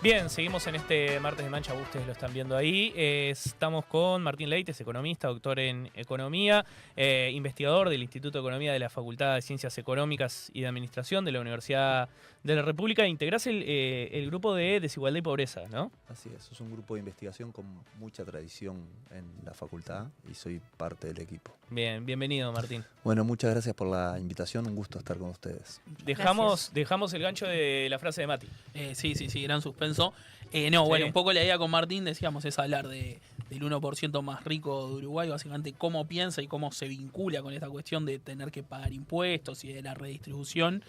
Bien, seguimos en este martes de Mancha, ustedes lo están viendo ahí. Estamos con Martín Leites, economista, doctor en economía, investigador del Instituto de Economía de la Facultad de Ciencias Económicas y de Administración de la Universidad de la República. Integrás el grupo de desigualdad y pobreza, ¿no? Así es un grupo de investigación con mucha tradición en la facultad y soy parte del equipo. Bien, bienvenido, Martín. Bueno, muchas gracias por la invitación, un gusto estar con ustedes. Dejamos el gancho de la frase de Mati. Sí, gran suspenso. Bueno, un poco la idea con Martín, decíamos, es hablar del 1% más rico de Uruguay, básicamente cómo piensa y cómo se vincula con esta cuestión de tener que pagar impuestos y de la redistribución.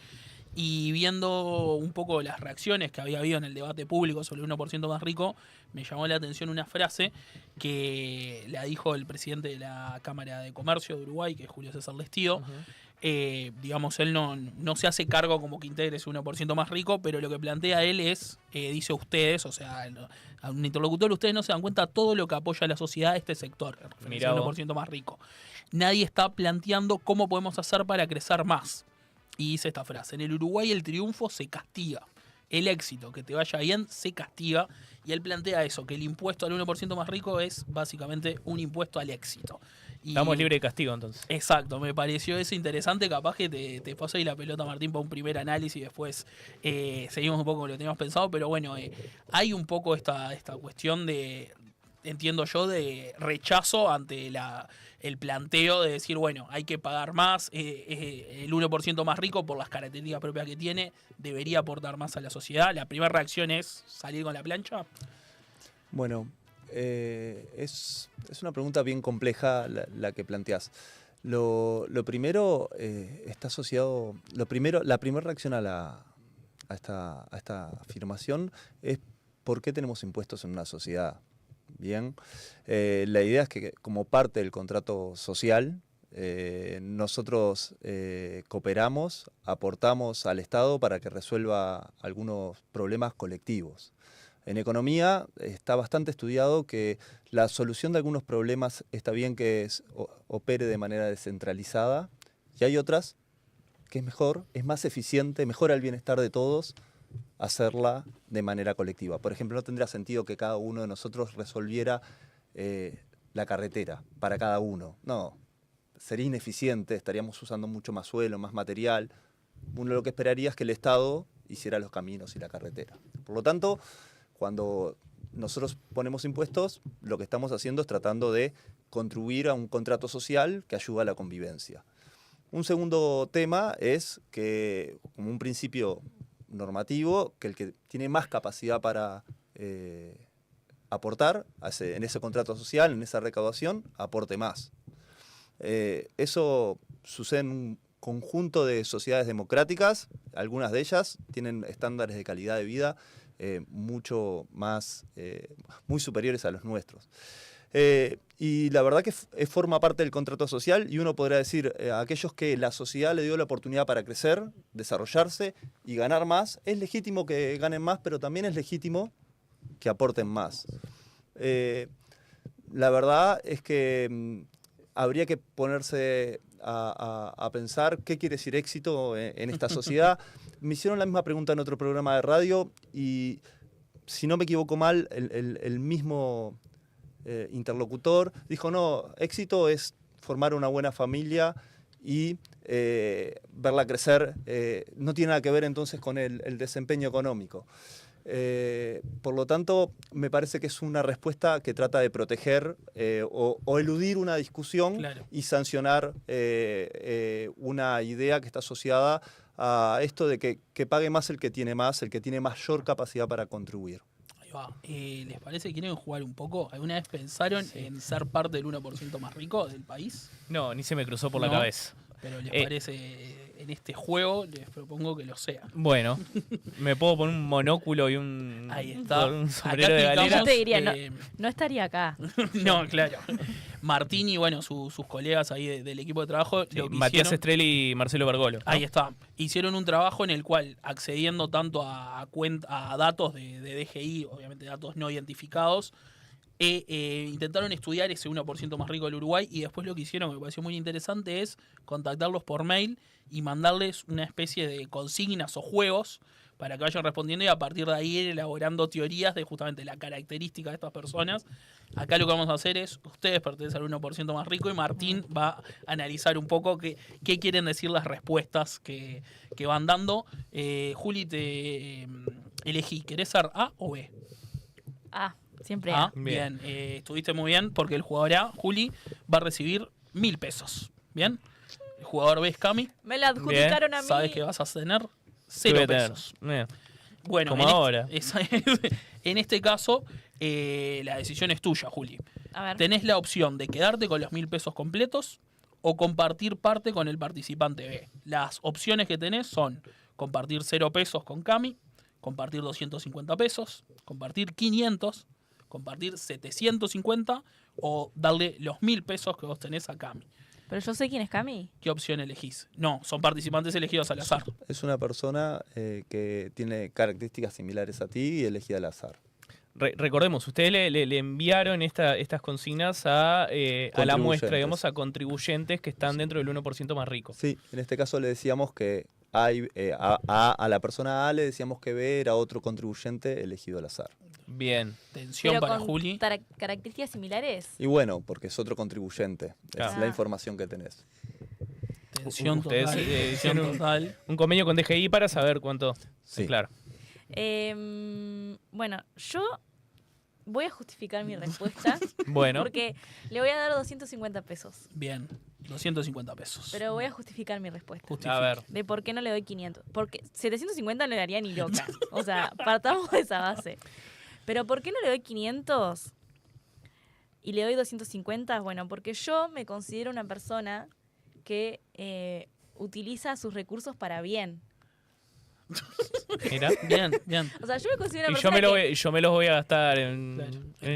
Y viendo un poco las reacciones que había habido en el debate público sobre el 1% más rico, me llamó la atención una frase que la dijo el presidente de la Cámara de Comercio de Uruguay, que es Julio César Lestido. Digamos, él no se hace cargo como que integre ese 1% más rico, pero lo que plantea él es, dice ustedes, o sea, a un interlocutor, ustedes no se dan cuenta todo lo que apoya a la sociedad este sector, el 1% más rico. Nadie está planteando cómo podemos hacer para crecer más. Y dice esta frase: en el Uruguay el triunfo se castiga, el éxito, que te vaya bien, se castiga. Y él plantea eso, que el impuesto al 1% más rico es básicamente un impuesto al éxito. Estamos libres de castigo, entonces. Exacto, me pareció eso interesante. Capaz que te paso ahí la pelota, Martín, para un primer análisis y después seguimos un poco con lo que teníamos pensado. Pero bueno, hay un poco esta cuestión de, entiendo yo, de rechazo ante el planteo de decir, bueno, hay que pagar más, el 1% más rico, por las características propias que tiene, debería aportar más a la sociedad. La primera reacción es salir con la plancha. Bueno, es una pregunta bien compleja la que planteás. Lo primero está asociado, la primera reacción a esta afirmación es ¿por qué tenemos impuestos en una sociedad? Bien, la idea es que como parte del contrato social, nosotros cooperamos, aportamos al Estado para que resuelva algunos problemas colectivos. En economía está bastante estudiado que la solución de algunos problemas está bien que opere de manera descentralizada, y hay otras que es mejor, es más eficiente, mejora el bienestar de todos hacerla de manera colectiva. Por ejemplo, no tendría sentido que cada uno de nosotros resolviera la carretera para cada uno. No, sería ineficiente, estaríamos usando mucho más suelo, más material. Uno lo que esperaría es que el Estado hiciera los caminos y la carretera. Por lo tanto, cuando nosotros ponemos impuestos, lo que estamos haciendo es tratando de contribuir a un contrato social que ayuda a la convivencia. Un segundo tema es que, como un principio normativo, que el que tiene más capacidad para aportar en ese contrato social, en esa recaudación, aporte más. Eso sucede en un conjunto de sociedades democráticas. Algunas de ellas tienen estándares de calidad de vida mucho más, muy superiores a los nuestros. Y la verdad que forma parte del contrato social, y uno podrá decir, a aquellos que la sociedad le dio la oportunidad para crecer, desarrollarse y ganar más, es legítimo que ganen más, pero también es legítimo que aporten más. La verdad es que habría que ponerse a pensar qué quiere decir éxito en esta sociedad. Me hicieron la misma pregunta en otro programa de radio y, si no me equivoco mal, el mismo interlocutor dijo, no, éxito es formar una buena familia y verla crecer, no tiene nada que ver entonces con el desempeño económico. Por lo tanto, me parece que es una respuesta que trata de proteger o eludir una discusión, claro, y sancionar una idea que está asociada a esto de que pague más, el que tiene mayor capacidad para contribuir. ¿Les parece que quieren jugar un poco? ¿Alguna vez pensaron en ser parte del 1% más rico del país? No, ni se me cruzó por la cabeza. Pero ¿les parece en este juego? Les propongo que lo sea. Bueno, me puedo poner un monóculo y un, ahí está, un sombrero de galera. Yo te diría, no estaría acá. No, claro. Martín y bueno, sus colegas ahí del equipo de trabajo. Sí, Matías Estrelli y Marcelo Bergolo, ¿no? Ahí está. Hicieron un trabajo en el cual, accediendo tanto a datos de DGI, obviamente datos no identificados, intentaron estudiar ese 1% más rico del Uruguay, y después lo que hicieron, que me pareció muy interesante, es contactarlos por mail y mandarles una especie de consignas o juegos para que vayan respondiendo y a partir de ahí ir elaborando teorías de justamente la característica de estas personas. Acá lo que vamos a hacer es, ustedes pertenecen al 1% más rico y Martín va a analizar un poco qué quieren decir las respuestas que van dando. Juli, te elegí, ¿querés ser A o B? A, siempre A. A. Bien, estuviste muy bien porque el jugador A, Juli, va a recibir 1.000 pesos. Bien, el jugador B es Cami. Me la adjudicaron a mí. Sabes que vas a tener 0 pesos. Bien. Bueno, como ahora. En este caso, la decisión es tuya, Juli. A ver. Tenés la opción de quedarte con los 1.000 pesos completos o compartir parte con el participante B. Las opciones que tenés son compartir 0 pesos con Cami, compartir 250 pesos, compartir 500, compartir 750 o darle los 1.000 pesos que vos tenés a Cami. Pero yo sé quién es Cami. ¿Qué opción elegís? No, son participantes elegidos al azar. Es una persona que tiene características similares a ti y elegida al azar. Recordemos, ustedes le enviaron estas consignas a la muestra, digamos, a contribuyentes que están dentro del 1% más rico. Sí, en este caso le decíamos que a la persona A le decíamos que B era otro contribuyente elegido al azar. Bien. Atención Pero para con Juli. características similares. Y bueno, porque es otro contribuyente. Claro. Es la información que tenés. Atención Ustedes, total. Atención hicieron total. un convenio con DGI para saber cuánto. Sí. Claro. Bueno, yo voy a justificar mi respuesta. Bueno. Porque le voy a dar 250 pesos. Bien, 250 pesos. Pero voy a justificar mi respuesta. Justifica. A ver. De por qué no le doy 500. Porque 750 no le daría ni loca. O sea, partamos de esa base. Pero ¿por qué no le doy 500 y le doy 250? Bueno, porque yo me considero una persona que utiliza sus recursos para bien. Mira. Bien, bien. O sea, yo me considero una Y yo persona yo me los voy a gastar en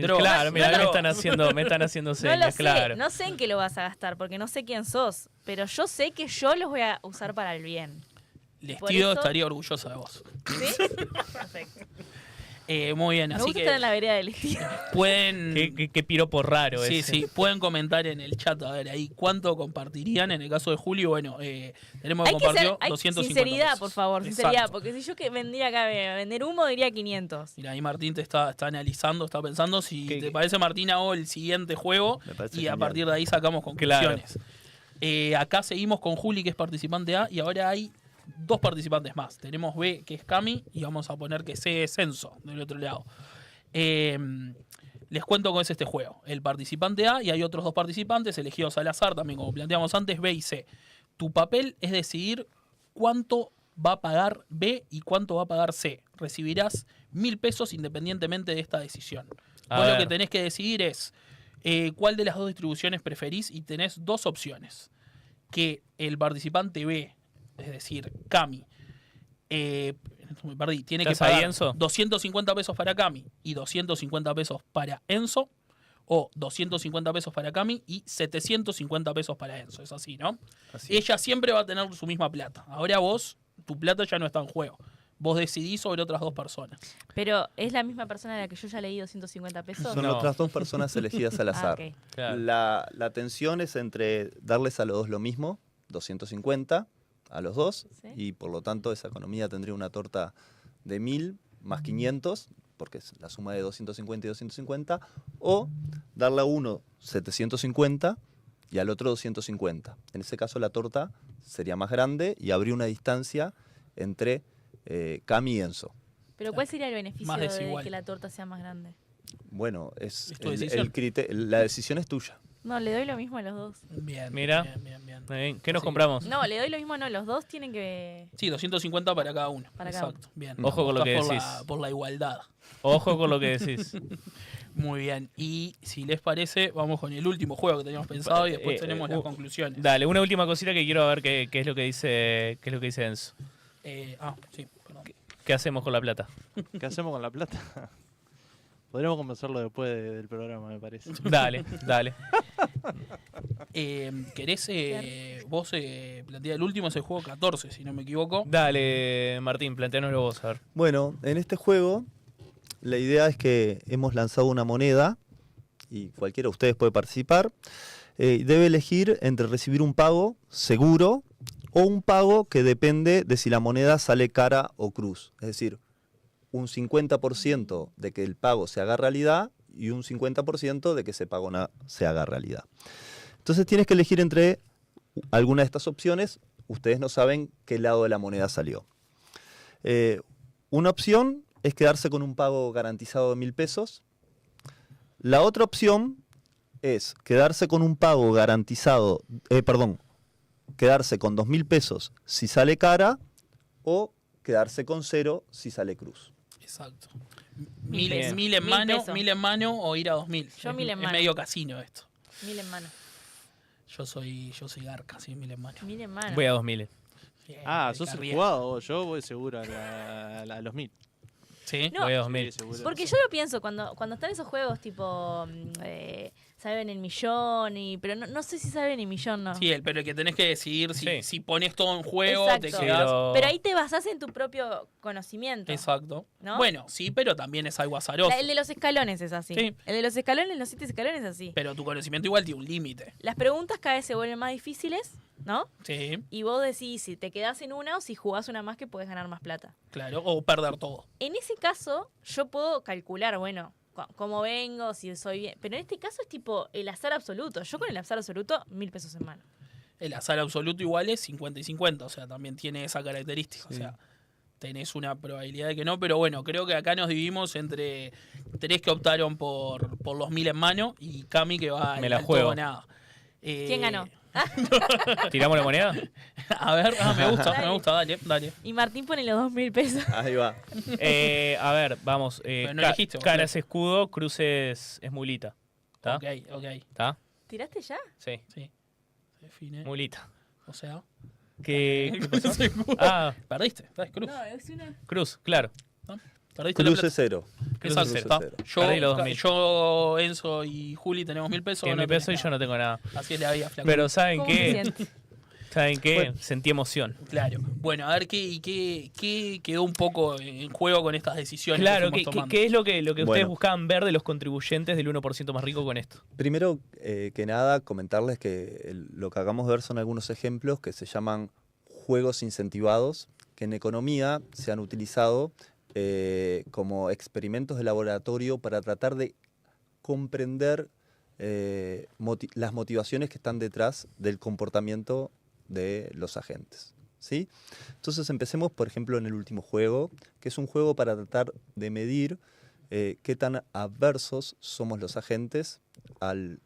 drogas. claro, mira, No, no. me están haciendo no señas, lo sé, claro. no sé en qué lo vas a gastar, porque no sé quién sos. Pero yo sé que yo los voy a usar para el bien. Por Lestido eso- estaría orgulloso de vos. ¿Sí? Perfecto. Muy bien, Me así gusta estar en que la vereda del estilo. pueden... Qué piropo raro Sí, ese. sí, pueden comentar en el chat, a ver, ahí cuánto compartirían. En el caso de Julio, bueno, tenemos que Hay que compartir ser, hay 250 sinceridad, pesos. por favor, sinceridad. Exacto. Porque si yo que vendría acá a vender humo, diría 500. Mira, ahí Martín te está analizando, está pensando. Si ¿Qué- te parece, Martín, hago el siguiente juego Me parece y a genial. partir de ahí sacamos conclusiones. Acá seguimos con Juli, que es participante A, y ahora hay 2 participantes más. Tenemos B, que es Cami, y vamos a poner que C es Enzo, del otro lado. Les cuento cómo es este juego. El participante A y hay otros 2 participantes elegidos al azar, también como planteamos antes, B y C. Tu papel es decidir cuánto va a pagar B y cuánto va a pagar C. Recibirás 1.000 pesos independientemente de esta decisión. A Vos lo ver. que tenés que decidir es cuál de las 2 distribuciones preferís y tenés 2 opciones. Que el participante B, es decir, Cami, me perdí, tiene que ¿Estás ahí, pagar Enzo? 250 pesos para Cami y 250 pesos para Enzo, o 250 pesos para Cami y 750 pesos para Enzo. Es así, ¿no? Así es. Ella siempre va a tener su misma plata. Ahora vos, tu plata ya no está en juego. Vos decidís sobre otras 2 personas. Pero ¿es la misma persona a la que yo ya le di 250 pesos? Son No. otras 2 personas elegidas al azar. Ah, ok. Claro. La tensión es entre darles a los 2 lo mismo, 250 a los 2, Sí. y por lo tanto esa economía tendría una torta de 1.000 más 500, porque es la suma de 250 y 250, o darle a uno 750 y al otro 250. En ese caso la torta sería más grande y habría una distancia entre Cami y Enzo. Pero ¿cuál sería el beneficio Más de desigual. que la torta sea más grande? Bueno, es Es tu decisión. la decisión es tuya. No, le doy lo mismo a los dos. Bien. Mira. Bien. ¿Qué nos Sí. compramos? No, le doy lo mismo, no, los dos tienen que... Sí, 250 para cada uno. Para cada Exacto. Bien. Ojo con lo que Estás decís. por la igualdad. Ojo con lo que decís. Muy bien. Y si les parece, vamos con el último juego que teníamos pensado y después tenemos las conclusiones. Dale, una última cosita que quiero ver qué es lo que dice Enzo. Sí, perdón. ¿Qué hacemos con la plata? ¿Qué hacemos con la plata? Podríamos conversarlo después del programa, me parece. Dale. ¿Querés vos plantear el último? Es el juego 14, si no me equivoco. Dale, Martín, planteanoslo vos, a ver. Bueno, en este juego la idea es que hemos lanzado una moneda y cualquiera de ustedes puede participar. Debe elegir entre recibir un pago seguro o un pago que depende de si la moneda sale cara o cruz. Es decir, un 50% de que el pago se haga realidad y un 50% de que ese pago no se haga realidad. Entonces tienes que elegir entre alguna de estas opciones. Ustedes no saben qué lado de la moneda salió. Una opción es quedarse con un pago garantizado de 1.000 pesos. La otra opción es quedarse con un pago garantizado, quedarse con 2.000 pesos si sale cara o quedarse con 0 si sale cruz. Exacto. Mil Mil pesos. en Mil mano, pesos. 1.000 en mano o ir a 2.000. Yo 1.000 en Es mano. medio casino esto. 1.000 en mano. Yo soy garca, sí, 1.000 en mano. 1.000 en mano. Voy a 2000. Bien, Sos el carriera. jugado. Yo voy seguro a los 1000. Sí. No, Voy a 2000. Sí, seguro. Porque yo lo pienso cuando están esos juegos tipo saben el millón, pero no sé si saben el millón, no. Sí, pero el que tenés que decidir Sí. si pones todo en juego, Exacto. te Sí, quedás. Pero ahí te basás en tu propio conocimiento. Exacto. ¿No? Bueno, sí, pero también es algo azaroso. El de los escalones es así. Sí. El de los escalones, los 7 escalones es así. Pero tu conocimiento igual tiene un límite. Las preguntas cada vez se vuelven más difíciles, ¿no? Sí, Y vos decís si te quedás en una o si jugás una más que podés ganar más plata. claro. O perder todo. En ese caso, yo puedo calcular, bueno, cómo vengo, si soy bien. Pero en este caso es tipo el azar absoluto. Yo con el azar absoluto, 1.000 pesos en mano. El azar absoluto igual es 50 y 50. O sea, también tiene esa característica. Sí. O sea, tenés una probabilidad de que no. Pero bueno, creo que acá nos dividimos entre 3 que optaron por los 1.000 en mano y Cami que va Me la al juego. todo o nada. ¿Quién ganó? ¿Tiramos la moneda? A ver, me gusta, Dale. me gusta, dale. Y Martín pone los 2.000 pesos. Ahí va. A ver, vamos. Pero no elegiste vos, cara es escudo, cruces es mulita. ¿Está? Ok. ¿Está? ¿Tiraste ya? Sí, Sí. Se define. mulita. O sea. ¿Qué pasó? Seguro. Ah, Perdiste, estás cruz. es una... cruz, claro. Perdiste la Cruz plata. es 0. Cruz Exacto, es está. cero. Perdí los Yo, 2000. yo, Enzo y Juli tenemos 1.000 pesos. 100 no mil pesos y tenés yo no tengo nada. nada. Así es la vida, flaco. Pero ¿saben ¿Cómo se qué? siente? ¿Saben qué? Bueno. Sentí emoción. Claro. Bueno, a ver qué quedó un poco en juego con estas decisiones. Claro, que ¿qué, fuimos qué, tomando. qué es lo que ustedes Bueno. buscaban ver de los contribuyentes del 1% más rico con esto? Primero que nada, comentarles que lo que acabamos de ver son algunos ejemplos que se llaman juegos incentivados, que en economía se han utilizado como experimentos de laboratorio para tratar de comprender las motivaciones que están detrás del comportamiento de los agentes. ¿Sí? Entonces empecemos, por ejemplo, en el último juego, que es un juego para tratar de medir qué tan adversos somos los agentes al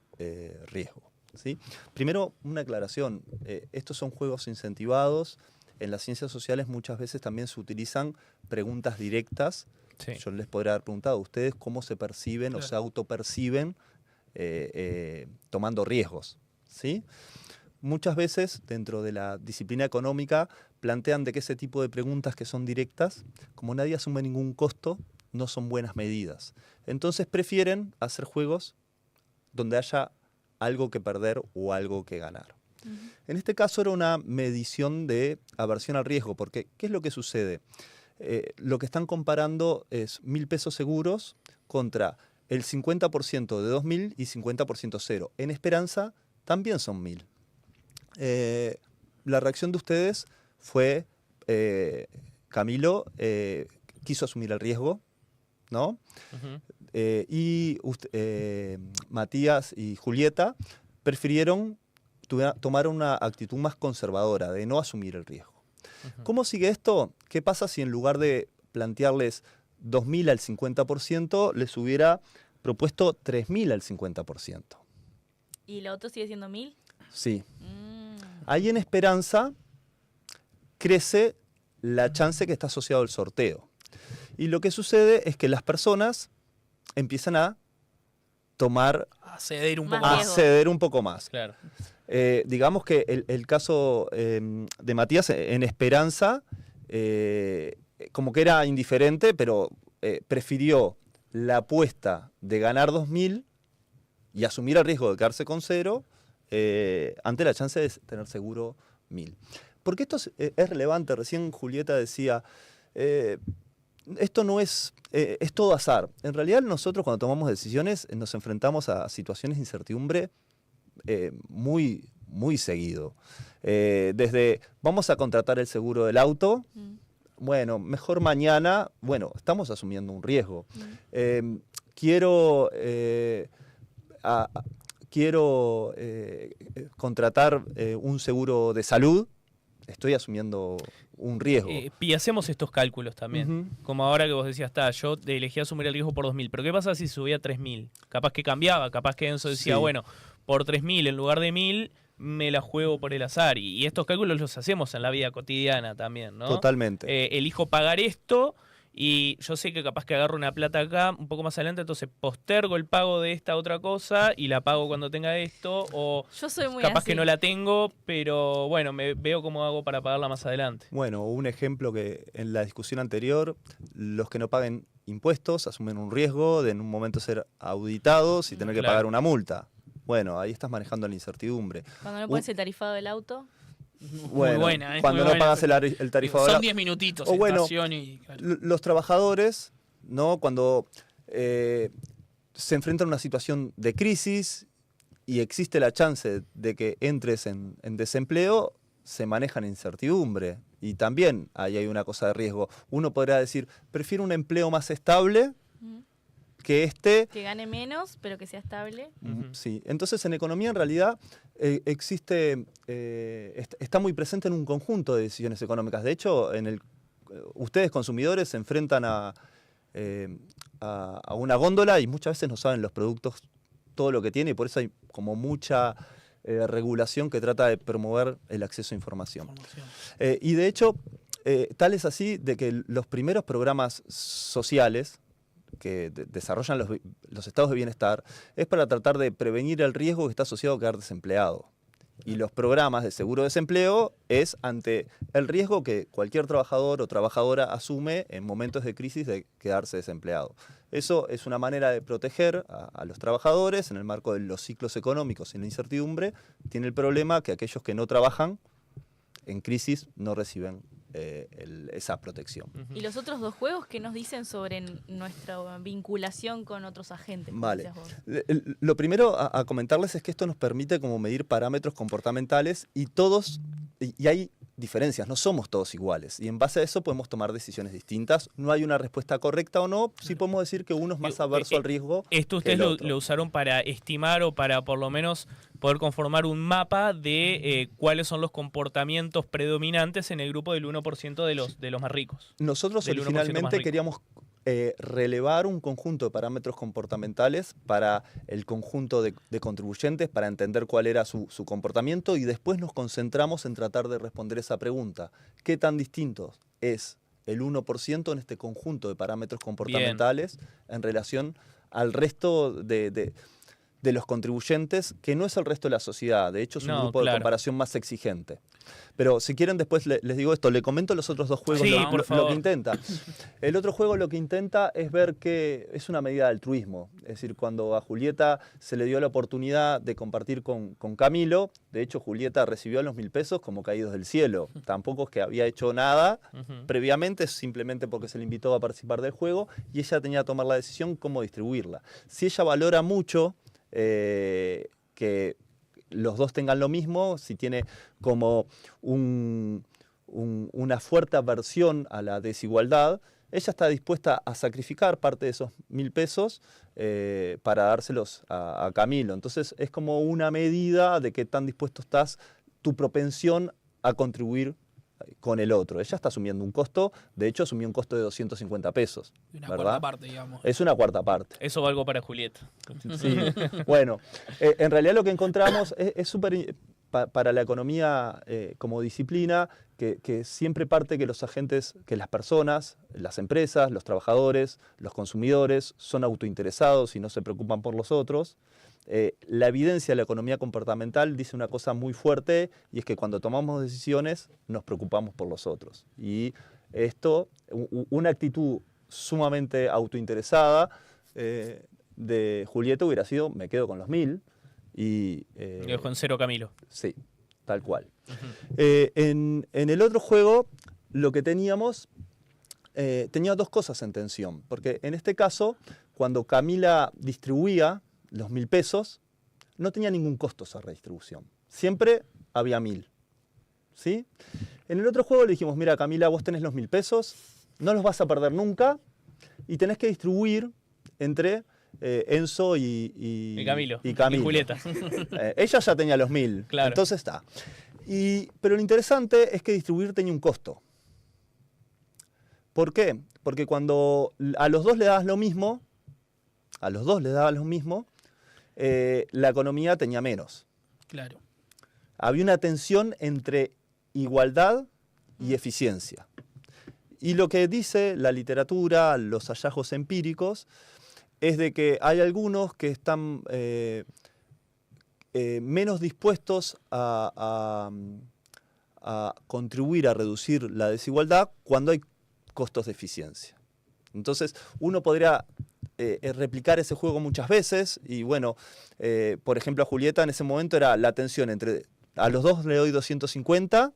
riesgo. ¿Sí? Primero, una aclaración. Estos son juegos incentivados. En las ciencias sociales muchas veces también se utilizan preguntas directas. Sí. Yo les podría haber preguntado a ustedes cómo se perciben o Claro. se autoperciben tomando riesgos. ¿Sí? Muchas veces dentro de la disciplina económica plantean de que ese tipo de preguntas que son directas, como nadie asume ningún costo, no son buenas medidas. Entonces prefieren hacer juegos donde haya algo que perder o algo que ganar. En este caso era una medición de aversión al riesgo, porque ¿qué es lo que sucede? Lo que están comparando es 1.000 pesos seguros contra el 50% de 2.000 y 50% cero. En esperanza también son 1.000. La reacción de ustedes fue, Camilo quiso asumir el riesgo, ¿no? Ujú. Matías y Julieta prefirieron tomar una actitud más conservadora, de no asumir el riesgo. Ujú. ¿Cómo sigue esto? ¿Qué pasa si en lugar de plantearles 2.000 al 50%, les hubiera propuesto 3.000 al 50%? ¿Y lo otro sigue siendo 1.000? Sí. Mm. Ahí en esperanza crece la chance que está asociado al sorteo. Y lo que sucede es que las personas empiezan a tomar, A ceder un Más poco a más. riesgo. ceder un poco más. Claro. Digamos que el caso de Matías en esperanza, como que era indiferente, pero prefirió la apuesta de ganar 2.000 y asumir el riesgo de quedarse con 0 ante la chance de tener seguro 1.000. Porque esto es relevante. Recién Julieta decía, esto no es todo azar. En realidad nosotros cuando tomamos decisiones nos enfrentamos a situaciones de incertidumbre muy, muy seguido. Desde, vamos a contratar el seguro del auto, bueno, mejor mañana, bueno, estamos asumiendo un riesgo. Quiero contratar un seguro de salud, estoy asumiendo un riesgo. Y hacemos estos cálculos también. Como ahora que vos decías, yo elegí asumir el riesgo por 2.000, pero ¿qué pasa si subía a 3.000? Capaz que cambiaba, capaz que Enzo decía, Sí. bueno, por 3.000 en lugar de 1.000 me la juego por el azar. Y estos cálculos los hacemos en la vida cotidiana también, ¿no? Totalmente. Elijo pagar esto y yo sé que capaz que agarro una plata acá un poco más adelante, entonces postergo el pago de esta otra cosa y la pago cuando tenga esto, o Yo soy muy capaz así. que no la tengo, pero bueno, me veo cómo hago para pagarla más adelante. Bueno, un ejemplo que en la discusión anterior, los que no paguen impuestos asumen un riesgo de en un momento ser auditados y tener que Claro. pagar una multa. Bueno, ahí estás manejando la incertidumbre. Cuando no pones el tarifado del auto. Bueno, buena, cuando muy no buena. pagas el tarifado Son del 10 minutitos O en bueno, estación y... claro. los trabajadores, ¿no? Cuando se enfrentan a una situación de crisis y existe la chance de que entres en desempleo, se manejan incertidumbre. Y también ahí hay una cosa de riesgo. Uno podrá decir, prefiero un empleo más estable que este. Que gane menos, pero que sea estable. Sí. Entonces, en economía, en realidad, existe, está muy presente en un conjunto de decisiones económicas. De hecho, ustedes, consumidores, se enfrentan a una góndola y muchas veces no saben los productos, todo lo que tiene, y por eso hay como mucha regulación que trata de promover el acceso a información. Y de hecho, tal es así de que los primeros programas sociales que desarrollan los estados de bienestar es para tratar de prevenir el riesgo que está asociado a quedar desempleado. Y los programas de seguro de desempleo es ante el riesgo que cualquier trabajador o trabajadora asume en momentos de crisis de quedarse desempleado. Eso es una manera de proteger a los trabajadores en el marco de los ciclos económicos y la incertidumbre. Tiene el problema que aquellos que no trabajan en crisis no reciben esa protección. Y los otros dos juegos, ¿qué nos dicen sobre nuestra vinculación con otros agentes? como Vale. decías vos? Lo primero a comentarles es que esto nos permite como medir parámetros comportamentales y hay diferencias, no somos todos iguales. Y en base a eso podemos tomar decisiones distintas. No hay una respuesta correcta o no, sí podemos decir que uno es más averso al riesgo. Esto que ustedes el otro. lo usaron para estimar o para por lo menos poder conformar un mapa de cuáles son los comportamientos predominantes en el grupo del 1% de los más ricos. Nosotros del 1% más originalmente rico. queríamos relevar un conjunto de parámetros comportamentales para el conjunto de contribuyentes, para entender cuál era su comportamiento, y después nos concentramos en tratar de responder esa pregunta. ¿Qué tan distinto es el 1% en este conjunto de parámetros comportamentales en relación al resto de los contribuyentes, que no es el resto de la sociedad? De hecho, es un No, grupo de claro. comparación más exigente. Pero si quieren, después les digo esto, le comento los otros dos juegos Sí, por lo favor. que intenta. El otro juego lo que intenta es ver que es una medida de altruismo. Es decir, cuando a Julieta se le dio la oportunidad de compartir con Camilo, de hecho Julieta recibió los 1.000 pesos como caídos del cielo. Tampoco es que había hecho nada previamente, simplemente porque se le invitó a participar del juego y ella tenía que tomar la decisión cómo distribuirla. Si ella valora mucho que los dos tengan lo mismo, si tiene como una fuerte aversión a la desigualdad, ella está dispuesta a sacrificar parte de esos 1.000 pesos para dárselos a Camilo. Entonces es como una medida de qué tan dispuesto estás, tu propensión a contribuir con el otro. Ella está asumiendo un costo, de hecho asumió un costo de 250 pesos. Una ¿verdad? cuarta parte, digamos. Es una cuarta parte. Eso valgo para Julieta. Sí. Bueno, en realidad lo que encontramos es súper para la economía como disciplina, que siempre parte que los agentes, que las personas, las empresas, los trabajadores, los consumidores son autointeresados y no se preocupan por los otros. La evidencia de la economía comportamental dice una cosa muy fuerte, y es que cuando tomamos decisiones nos preocupamos por los otros. Y esto, una actitud sumamente autointeresada de Julieta hubiera sido, me quedo con los 1.000 y... Dejo en cero Camilo. Sí, tal cual. En el otro juego lo que teníamos tenía dos cosas en tensión, porque en este caso, cuando Camila distribuía los 1.000 pesos, no tenía ningún costo esa redistribución. siempre había 1000. ¿Sí? En el otro juego le dijimos, mira Camila, vos tenés los 1000 pesos, no los vas a perder nunca y tenés que distribuir entre Enzo y Camilo. Y Julieta. Ella ya tenía los 1000, claro. Entonces está. Pero lo interesante es que distribuir tenía un costo. ¿Por qué? Porque cuando a los dos le dabas lo mismo, la economía tenía menos. Claro. Había una tensión entre igualdad y eficiencia. Y lo que dice la literatura, los hallazgos empíricos, es de que hay algunos que están menos dispuestos a contribuir a reducir la desigualdad cuando hay costos de eficiencia. Entonces, uno podría replicar ese juego muchas veces y bueno, por ejemplo a Julieta en ese momento era la tensión entre a los dos le doy 250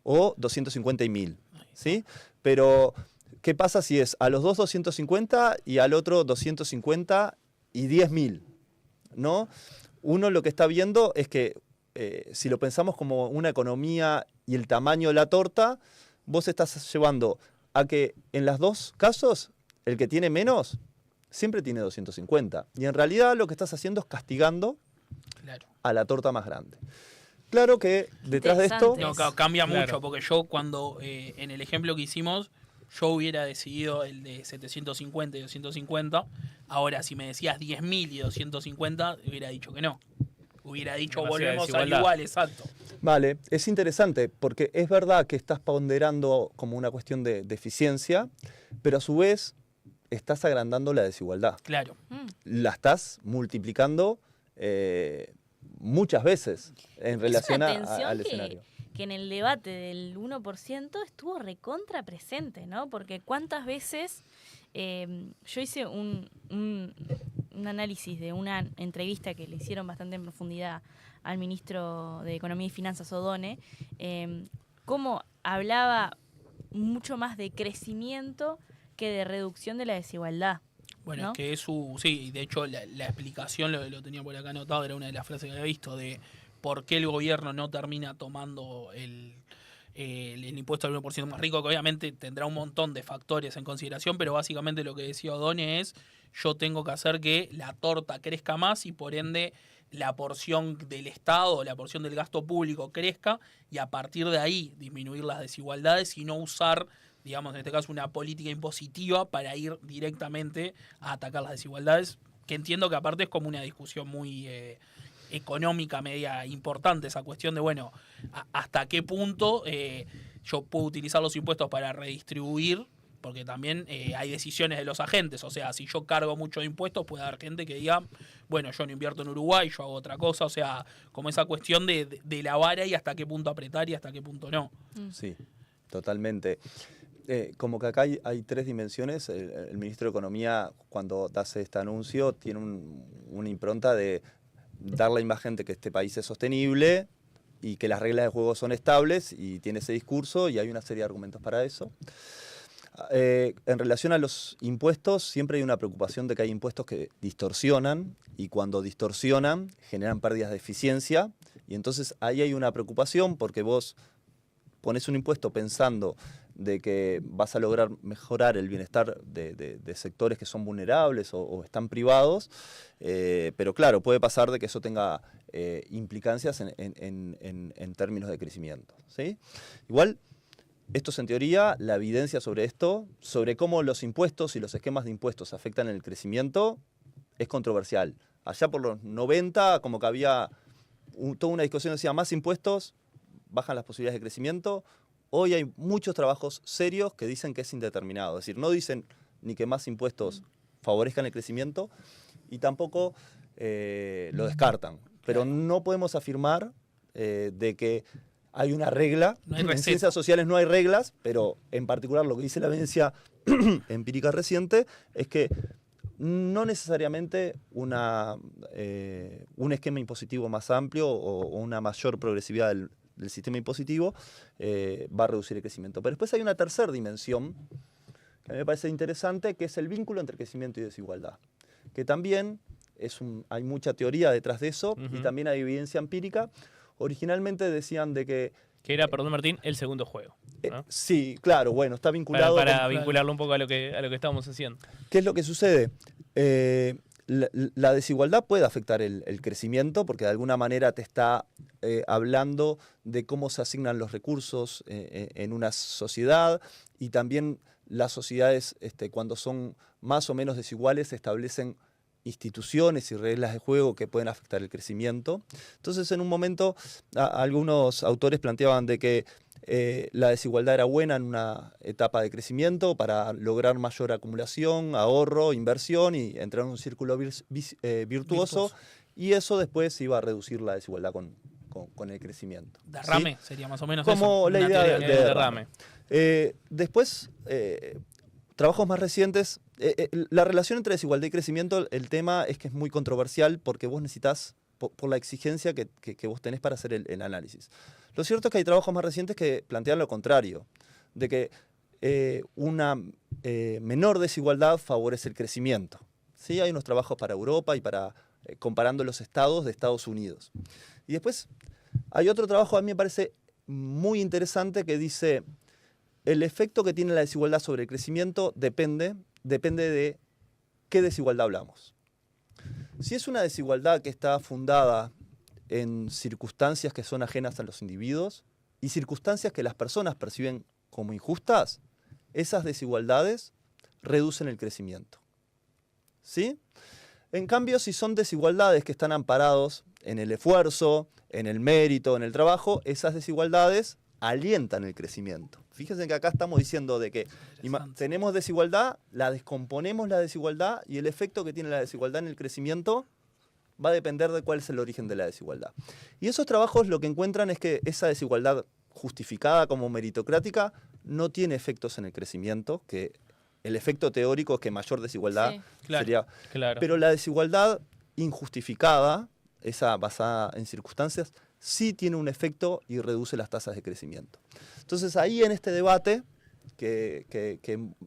o 250 y 1000, ¿sí? Pero ¿qué pasa si es a los dos 250 y al otro 250 y 10.000? ¿No? Uno lo que está viendo es que si lo pensamos como una economía y el tamaño de la torta, vos estás llevando a que en los dos casos el que tiene menos siempre tiene 250. Y en realidad lo que estás haciendo es castigando a la torta más grande. Claro que detrás de esto... No, cambia mucho, porque yo cuando, en el ejemplo que hicimos, yo hubiera decidido el de 750 y 250. Ahora, si me decías 10.000 y 250, hubiera dicho que no. Hubiera dicho volvemos al igual, exacto. Vale, es interesante, porque es verdad que estás ponderando como una cuestión de eficiencia, pero a su vez estás agrandando la desigualdad. Claro. La estás multiplicando muchas veces en relación al escenario. Que en el debate del 1% estuvo recontra presente, ¿no? Porque cuántas veces yo hice un análisis de una entrevista que le hicieron bastante en profundidad al ministro de Economía y Finanzas, Odone, cómo hablaba mucho más de crecimiento que de reducción de la desigualdad. Bueno, ¿no? es que sí, de hecho la explicación, lo tenía por acá anotado, era una de las frases que había visto, de por qué el gobierno no termina tomando el impuesto al 1% más rico, que obviamente tendrá un montón de factores en consideración, pero básicamente lo que decía Odone es, yo tengo que hacer que la torta crezca más y por ende la porción del Estado, la porción del gasto público crezca y a partir de ahí disminuir las desigualdades y no usar, digamos, en este caso, una política impositiva para ir directamente a atacar las desigualdades, que entiendo que aparte es como una discusión muy económica media importante, esa cuestión de, bueno, hasta qué punto yo puedo utilizar los impuestos para redistribuir, porque también hay decisiones de los agentes, o sea, si yo cargo mucho de impuestos, puede haber gente que diga, bueno, yo no invierto en Uruguay, yo hago otra cosa, o sea, como esa cuestión de la vara y hasta qué punto apretar y hasta qué punto no. Sí, totalmente. Como que acá hay tres dimensiones. El ministro de Economía, cuando hace este anuncio, tiene una impronta de dar la imagen de que este país es sostenible y que las reglas de juego son estables, y tiene ese discurso y hay una serie de argumentos para eso. En relación a los impuestos, siempre hay una preocupación de que hay impuestos que distorsionan, y cuando distorsionan generan pérdidas de eficiencia, y entonces ahí hay una preocupación porque vos pones un impuesto pensando de que vas a lograr mejorar el bienestar de sectores que son vulnerables o están privados, pero claro, puede pasar de que eso tenga implicancias en términos de crecimiento, ¿sí? Igual, esto es en teoría, la evidencia sobre esto, sobre cómo los impuestos y los esquemas de impuestos afectan el crecimiento, es controversial. Allá por los 90, como que había toda una discusión, decía, más impuestos, bajan las posibilidades de crecimiento. Hoy hay muchos trabajos serios que dicen que es indeterminado. Es decir, no dicen ni que más impuestos favorezcan el crecimiento y tampoco lo descartan. Pero no podemos afirmar de que hay una regla. No hay en receta. ciencias sociales no hay reglas, pero en particular lo que dice la evidencia empírica reciente es que no necesariamente un esquema impositivo más amplio o una mayor progresividad del sistema impositivo va a reducir el crecimiento. Pero después hay una tercera dimensión que a mí me parece interesante, que es el vínculo entre crecimiento y desigualdad, que también hay mucha teoría detrás de eso y también hay evidencia empírica. originalmente decían de que... Que era, perdón Martín, el segundo juego, ¿no? Sí, claro, bueno, está vinculado... Para vincularlo un poco a lo que estábamos haciendo. ¿Qué es lo que sucede? La desigualdad puede afectar el crecimiento porque de alguna manera te está hablando de cómo se asignan los recursos en una sociedad, y también las sociedades, cuando son más o menos desiguales, establecen instituciones y reglas de juego que pueden afectar el crecimiento. Entonces, en un momento, algunos autores planteaban de que la desigualdad era buena en una etapa de crecimiento para lograr mayor acumulación, ahorro, inversión y entrar en un círculo virtuoso, y eso después iba a reducir la desigualdad con el crecimiento. Derrame, ¿sí? sería más o menos como eso. la Una idea teoría de de derrame. Después, trabajos más recientes, la relación entre desigualdad y crecimiento, el tema es que es muy controversial porque vos necesitas, por la exigencia que vos tenés para hacer el análisis. Lo cierto es que hay trabajos más recientes que plantean lo contrario, de que una menor desigualdad favorece el crecimiento. ¿Sí? Hay unos trabajos para Europa y para comparando los estados de Estados Unidos. Y después hay otro trabajo, a mí me parece muy interesante, que dice: el efecto que tiene la desigualdad sobre el crecimiento depende de qué desigualdad hablamos. Si es una desigualdad que está fundada en circunstancias que son ajenas a los individuos y circunstancias que las personas perciben como injustas, esas desigualdades reducen el crecimiento. ¿Sí? En cambio, si son desigualdades que están amparados en el esfuerzo, en el mérito, en el trabajo, esas desigualdades alientan el crecimiento. Fíjense que acá estamos diciendo de que tenemos desigualdad, la descomponemos la desigualdad, y el efecto que tiene la desigualdad en el crecimiento va a depender de cuál es el origen de la desigualdad. Y esos trabajos lo que encuentran es que esa desigualdad justificada como meritocrática no tiene efectos en el crecimiento, que el efecto teórico es que mayor desigualdad sería... Claro. Pero la desigualdad injustificada, esa basada en circunstancias, sí tiene un efecto y reduce las tasas de crecimiento. Entonces ahí en este debate, que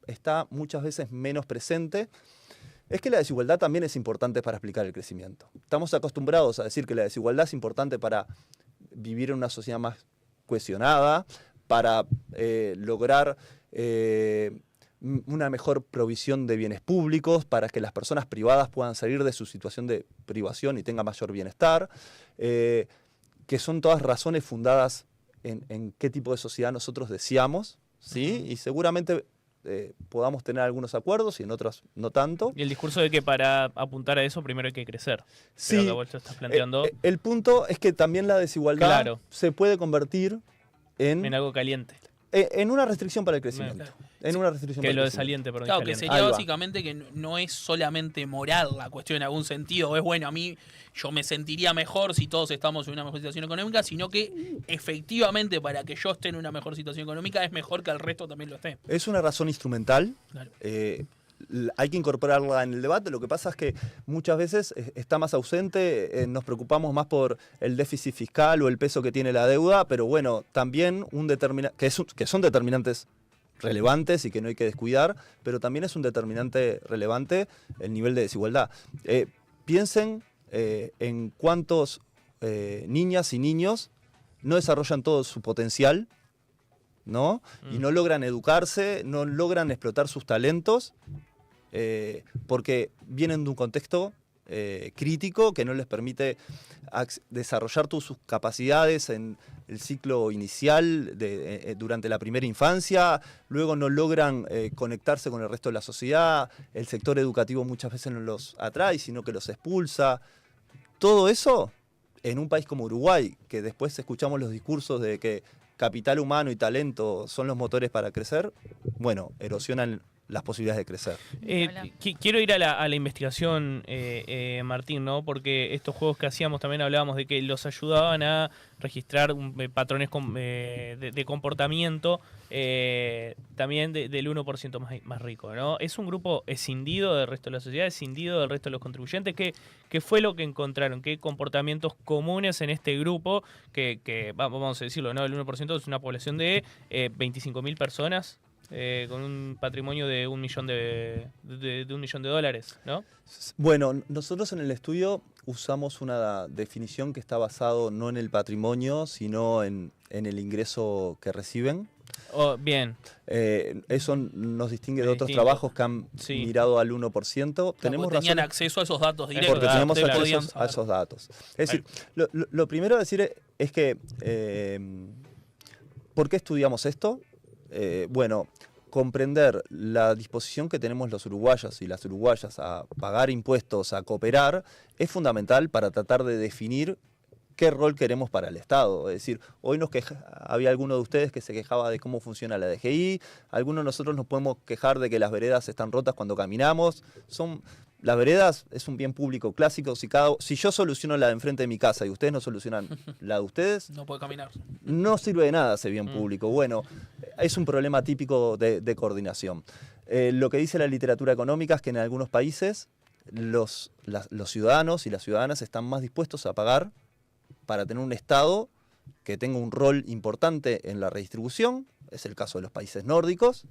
está muchas veces menos presente, es que la desigualdad también es importante para explicar el crecimiento. Estamos acostumbrados a decir que la desigualdad es importante para vivir en una sociedad más cohesionada, para lograr una mejor provisión de bienes públicos, para que las personas privadas puedan salir de su situación de privación y tengan mayor bienestar, que son todas razones fundadas en qué tipo de sociedad nosotros deseamos, ¿sí? Y seguramente podamos tener algunos acuerdos y en otros no tanto. Y el discurso de que para apuntar a eso primero hay que crecer. Sí, Creo que vos te estás planteando el punto es que también la desigualdad se puede convertir en algo caliente. En una restricción para el crecimiento. En una restricción que para lo el de saliente, perdón. Claro, que caliente. sería básicamente que no es solamente moral la cuestión en algún sentido. Es bueno, a mí yo me sentiría mejor si todos estamos en una mejor situación económica, sino que efectivamente para que yo esté en una mejor situación económica es mejor que el resto también lo esté. Es una razón instrumental. Claro. Hay que incorporarla en el debate. Lo que pasa es que muchas veces está más ausente, nos preocupamos más por el déficit fiscal o el peso que tiene la deuda, pero bueno, también que son determinantes relevantes y que no hay que descuidar, pero también es un determinante relevante el nivel de desigualdad. Piensen en cuántos niñas y niños no desarrollan todo su potencial, ¿no? Y no logran educarse, no logran explotar sus talentos, porque vienen de un contexto crítico que no les permite desarrollar todas sus capacidades en el ciclo inicial durante la primera infancia, luego no logran conectarse con el resto de la sociedad, el sector educativo muchas veces no los atrae, sino que los expulsa. Todo eso en un país como Uruguay, que después escuchamos los discursos de que capital humano y talento son los motores para crecer, bueno, erosionan las posibilidades de crecer. Quiero ir a la investigación, Martín, ¿no? Porque estos juegos que hacíamos también hablábamos de que los ayudaban a registrar patrones de comportamiento también del 1% más rico, ¿no? Es un grupo escindido del resto de la sociedad, escindido del resto de los contribuyentes. ¿Qué fue lo que encontraron? ¿Qué comportamientos comunes en este grupo? Que vamos a decirlo, ¿no? El 1% es una población de 25.000 personas. con un patrimonio de $1 millón de $1 millón, ¿no? Bueno, nosotros en el estudio usamos una definición que está basado no en el patrimonio, sino en el ingreso que reciben. Oh, bien. Eso nos distingue Es de otros distinto. trabajos que han Sí. mirado al 1%. Tenemos Porque tenían razón acceso a esos datos directos. porque tenemos Ustedes acceso podían a saber. esos datos. Es decir, lo primero a decir es que, ¿por qué estudiamos esto? Bueno, comprender la disposición que tenemos los uruguayos y las uruguayas a pagar impuestos, a cooperar, es fundamental para tratar de definir qué rol queremos para el Estado. Es decir, hoy había alguno de ustedes que se quejaba de cómo funciona la DGI, algunos de nosotros nos podemos quejar de que las veredas están rotas cuando caminamos. Las veredas es un bien público clásico. Si yo soluciono la de enfrente de mi casa y ustedes no solucionan la de ustedes, No puede caminar. no sirve de nada ese bien público. Bueno, es un problema típico de coordinación. Lo que dice la literatura económica es que en algunos países los ciudadanos y las ciudadanas están más dispuestos a pagar para tener un Estado que tenga un rol importante en la redistribución. Es el caso de los países nórdicos.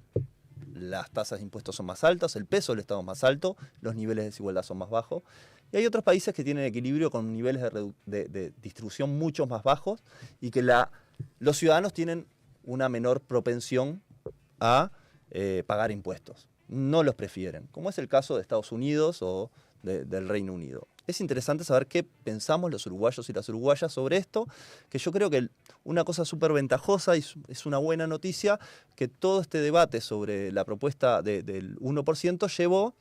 Las tasas de impuestos son más altas, el peso del Estado es más alto, los niveles de desigualdad son más bajos. Y hay otros países que tienen equilibrio con niveles de distribución mucho más bajos y que los ciudadanos tienen una menor propensión a pagar impuestos. No los prefieren, como es el caso de Estados Unidos o del Reino Unido. Es interesante saber qué pensamos los uruguayos y las uruguayas sobre esto, que yo creo que una cosa súper ventajosa y es una buena noticia que todo este debate sobre la propuesta del 1% llevó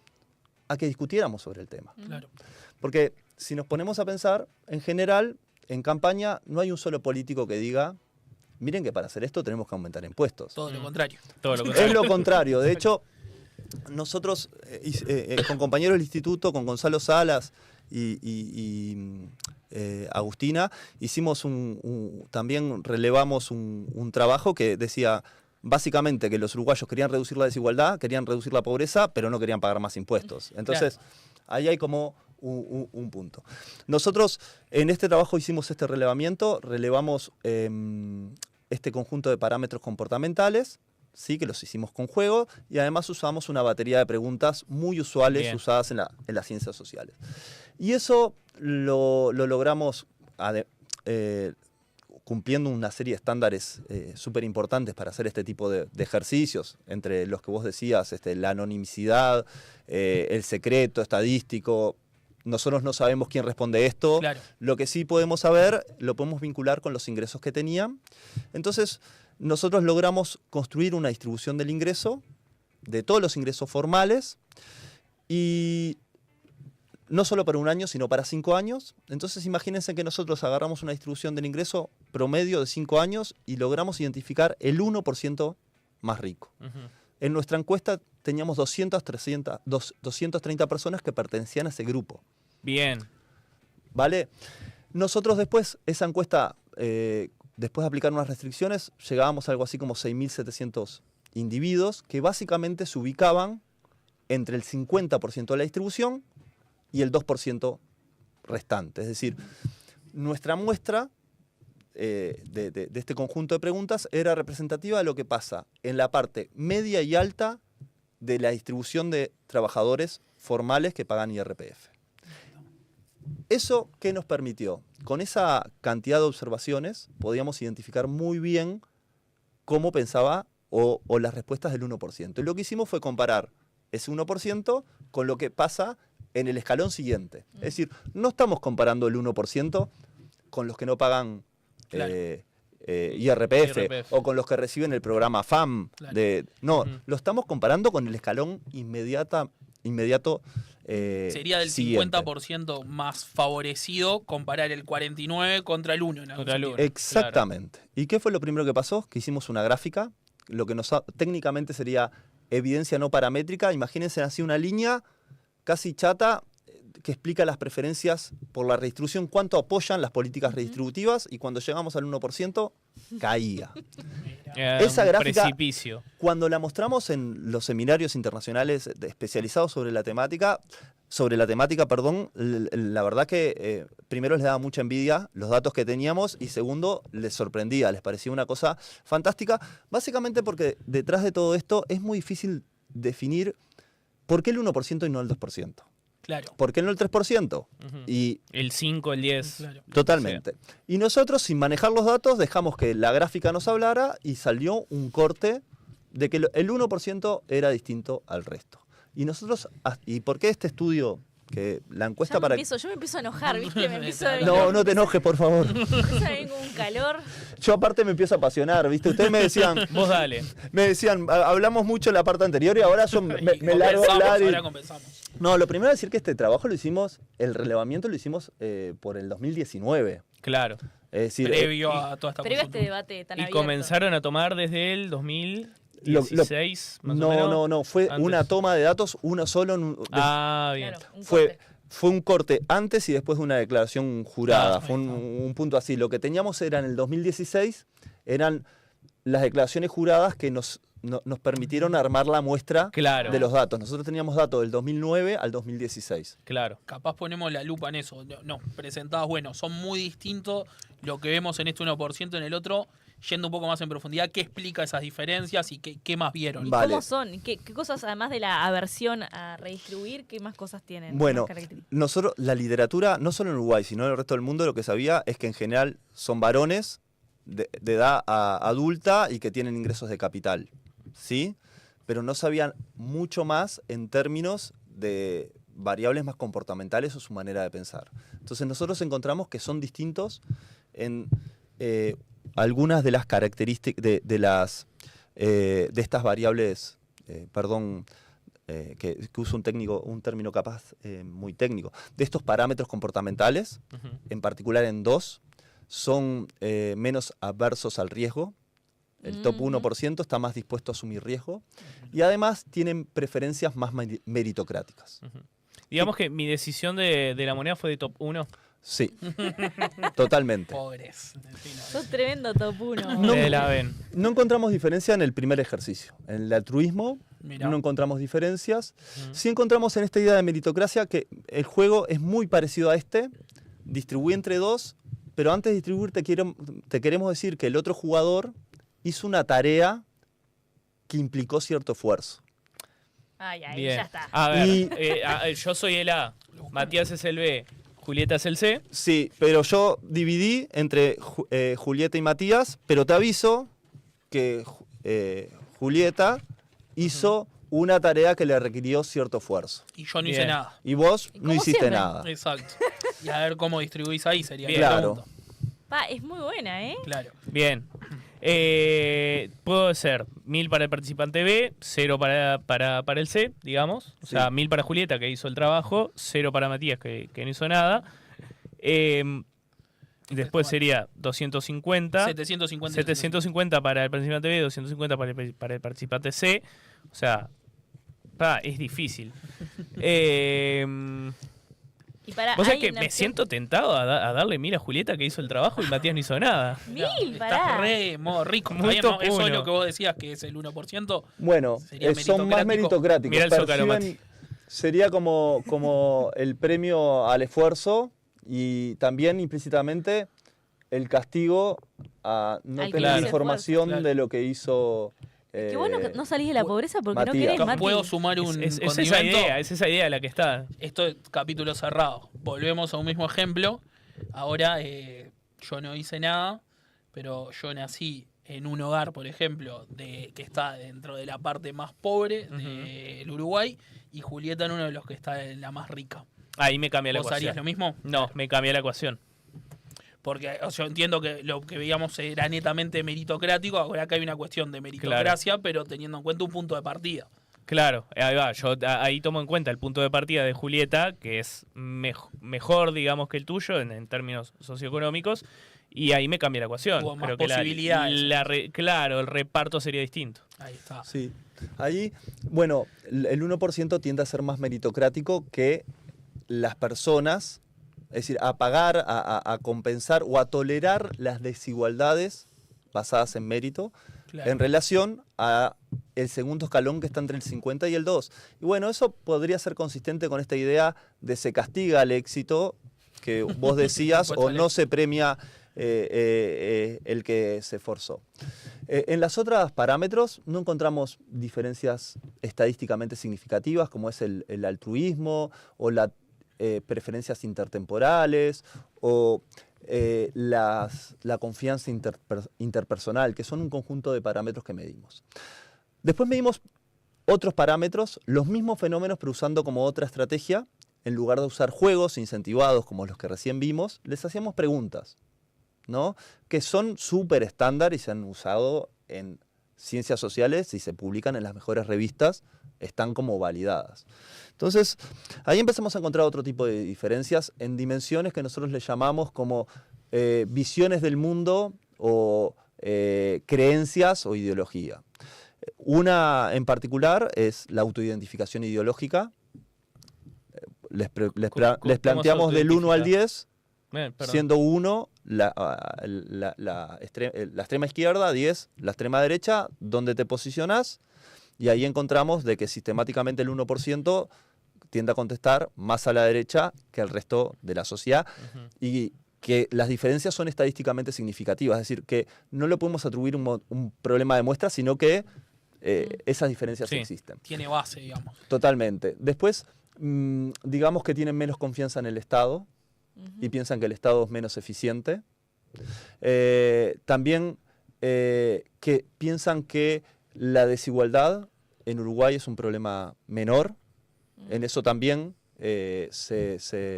a que discutiéramos sobre el tema. Claro. Porque si nos ponemos a pensar, en general, en campaña no hay un solo político que diga, miren que para hacer esto tenemos que aumentar impuestos. Todo lo contrario. Todo lo Es contrario. lo contrario. De hecho, nosotros con compañeros del instituto, con Gonzalo Salas y Agustina, hicimos también relevamos un trabajo que decía básicamente que los uruguayos querían reducir la desigualdad, querían reducir la pobreza, pero no querían pagar más impuestos. Entonces, ahí hay como un punto. Nosotros en este trabajo hicimos este relevamos este conjunto de parámetros comportamentales, sí, que los hicimos con juego, y además usamos una batería de preguntas muy usuales. Bien. Usadas en las ciencias sociales. Y eso lo logramos cumpliendo una serie de estándares súper importantes para hacer este tipo de ejercicios, entre los que vos decías, la anonimicidad, el secreto estadístico. Nosotros no sabemos quién responde esto. Claro. Lo que sí podemos saber, lo podemos vincular con los ingresos que tenían. Entonces, nosotros logramos construir una distribución del ingreso, de todos los ingresos formales, y no solo para un año, sino para 5 años. Entonces imagínense que nosotros agarramos una distribución del ingreso promedio de 5 años y logramos identificar el 1% más rico. En nuestra encuesta teníamos 230 personas que pertenecían a ese grupo. Bien. ¿Vale? Nosotros después, esa encuesta, después de aplicar unas restricciones, llegábamos a algo así como 6.700 individuos que básicamente se ubicaban entre el 50% de la distribución y el 2% restante. Es decir, nuestra muestra de este conjunto de preguntas era representativa de lo que pasa en la parte media y alta de la distribución de trabajadores formales que pagan IRPF. ¿Eso qué nos permitió? Con esa cantidad de observaciones podíamos identificar muy bien cómo pensaba o las respuestas del 1%. Y lo que hicimos fue comparar ese 1% con lo que pasa en el escalón siguiente. Es decir, no estamos comparando el 1% con los que no pagan Claro. IRPF o con los que reciben el programa FAM. Claro. No, lo estamos comparando con el escalón inmediato. Sería del siguiente. 50% más favorecido comparar el 49 contra el 1. Contra el 1. Exactamente. ¿Y qué fue lo primero que pasó? Que hicimos una gráfica, lo que técnicamente sería evidencia no paramétrica. Imagínense así una línea casi chata que explica las preferencias por la redistribución, cuánto apoyan las políticas redistributivas, y cuando llegamos al 1%, caía. Esa un gráfica, precipicio. cuando la mostramos en los seminarios internacionales especializados sobre la temática, la verdad que primero les daba mucha envidia los datos que teníamos, y segundo, les sorprendía, les parecía una cosa fantástica, básicamente porque detrás de todo esto es muy difícil definir por qué el 1% y no el 2%. Claro. ¿Por qué no el 3%? Ujú. Y El 5, el 10. Claro. totalmente. Y nosotros, sin manejar los datos, dejamos que la gráfica nos hablara y salió un corte de que el 1% era distinto al resto. Y nosotros, ¿y por qué este estudio? Que la encuesta Yo me para... empiezo a enojar, ¿viste? Me empiezo a No te enojes, por favor. empieza a venir con un calor. Yo aparte me empiezo a apasionar, ¿viste? Ustedes me decían, hablamos mucho en la parte anterior y ahora yo me largo a hablar. Ahora compensamos. No, lo primero es decir que este trabajo lo hicimos, el relevamiento lo hicimos por el 2019. Claro. Es decir, Previo a toda esta Previo a cosa. este debate tan Y abierto. comenzaron a tomar desde el 2016, más o menos. no, fue Antes. una toma de datos, uno solo. Bien. Claro, un Fue, corte. fue un corte antes y después de una declaración jurada. Ah, Fue ahí está. un punto así. Lo que teníamos era en el 2016, eran las declaraciones juradas que nos permitieron armar la muestra Claro. de los datos. Nosotros teníamos datos del 2009 al 2016. Claro. Capaz ponemos la lupa en eso. No, presentados, bueno, son muy distintos lo que vemos en este 1% en el otro, yendo un poco más en profundidad. ¿Qué explica esas diferencias y qué más vieron? ¿Y Vale. cómo son? ¿Qué cosas, además de la aversión a redistribuir, qué más cosas tienen? Bueno, Más características? nosotros, la literatura, no solo en Uruguay, sino en el resto del mundo, lo que sabía es que en general son varones de edad adulta y que tienen ingresos de capital, ¿sí? Pero no sabían mucho más en términos de variables más comportamentales o su manera de pensar. Entonces nosotros encontramos que son distintos en algunas de las características de estas variables, que uso un término capaz muy técnico, de estos parámetros comportamentales, Ujú. en particular en dos, son menos adversos al riesgo. El top 1% está más dispuesto a asumir riesgo y además tienen preferencias más meritocráticas. Ujú. Digamos que mi decisión de la moneda fue de top 1. Sí, totalmente. Pobres. En fin, Sos tremendo top 1. No. De la ven. No encontramos diferencia en el primer ejercicio. En el altruismo mirá. no encontramos diferencias. Ujú. Sí encontramos en esta idea de meritocracia que el juego es muy parecido a este, distribuye entre dos, pero antes de distribuir te queremos decir que el otro jugador hizo una tarea que implicó cierto esfuerzo. Ay, ahí Bien. ya está. A ver, Y- yo soy el A, Matías es el B, Julieta es el C. Sí, pero yo dividí entre Julieta y Matías, pero te aviso que Julieta hizo una tarea que le requirió cierto esfuerzo. Y yo no hice Bien. nada. Y vos Y no como hiciste siempre. nada. Exacto. Y a ver cómo distribuís ahí sería Bien. la Claro. pregunta. Pa, es muy buena, ¿eh? Claro. Bien. Puedo ser 1000 para el participante B, 0 para el C, digamos. O Sí. sea, 1000 para Julieta, que hizo el trabajo, 0 para Matías, que no hizo nada. Después sería 250. 750. 750 para el participante B, 250 para el participante C. O sea, es difícil. Y para, Vos sabés hay que una me opción- siento tentado a darle 1000 a Julieta, que hizo el trabajo, y Matías no hizo nada. Mil, Estás pará. re modo rico. Muy Está bien, top eso es uno. lo que vos decías, que es el 1%. Bueno, Sería son más meritocráticos. Mirá el Zócalo, Perciben- sería como el premio al esfuerzo y también implícitamente el castigo a no Al que tener hizo información esfuerzo, claro. de lo que hizo. Qué bueno que no salís de la pobreza porque Matías. no querés, Mati. ¿Puedo sumar un Es esa condimento? idea, es esa idea la que está. Esto es capítulo cerrado. Volvemos a un mismo ejemplo. Ahora, yo no hice nada, pero yo nací en un hogar, por ejemplo, que está dentro de la parte más pobre del Uruguay, y Julieta en uno de los que está en la más rica. Ahí me cambia la ¿Vos harías ecuación. lo mismo? No, me cambia la ecuación. Porque yo entiendo que lo que veíamos era netamente meritocrático, ahora acá hay una cuestión de meritocracia, pero teniendo en cuenta un punto de partida. Claro, ahí va. Yo ahí tomo en cuenta el punto de partida de Julieta, que es mejor, digamos, que el tuyo en términos socioeconómicos, y ahí me cambia la ecuación. Hubo más Creo que posibilidades. claro, el reparto sería distinto. Ahí está. Sí. Allí, bueno, el 1% tiende a ser más meritocrático que las personas, es decir, a pagar, a compensar o a tolerar las desigualdades basadas en mérito Claro. en relación a el segundo escalón que está entre el 50 y el 2. Y bueno, eso podría ser consistente con esta idea de se castiga al éxito que vos decías o no se premia el que se esforzó. En las otras parámetros no encontramos diferencias estadísticamente significativas como es el altruismo o las preferencias intertemporales o la confianza interpersonal, que son un conjunto de parámetros que medimos. Después medimos otros parámetros, los mismos fenómenos, pero usando como otra estrategia. En lugar de usar juegos incentivados como los que recién vimos, les hacíamos preguntas, ¿no? Que son súper estándar y se han usado en ciencias sociales y se publican en las mejores revistas, están como validadas. Entonces, ahí empezamos a encontrar otro tipo de diferencias en dimensiones que nosotros le llamamos como visiones del mundo o creencias o ideología. Una en particular es la autoidentificación ideológica. Les planteamos del 1 al 10, siendo 1 la extrema izquierda, 10 la extrema derecha, donde te posicionas, y ahí encontramos de que sistemáticamente el 1% tiende a contestar más a la derecha que el resto de la sociedad, y que las diferencias son estadísticamente significativas, es decir, que no le podemos atribuir un problema de muestra, sino que esas diferencias existen. Tiene base, digamos. Totalmente. Después, digamos que tienen menos confianza en el Estado y piensan que el Estado es menos eficiente. También que piensan que la desigualdad en Uruguay es un problema menor. En eso también se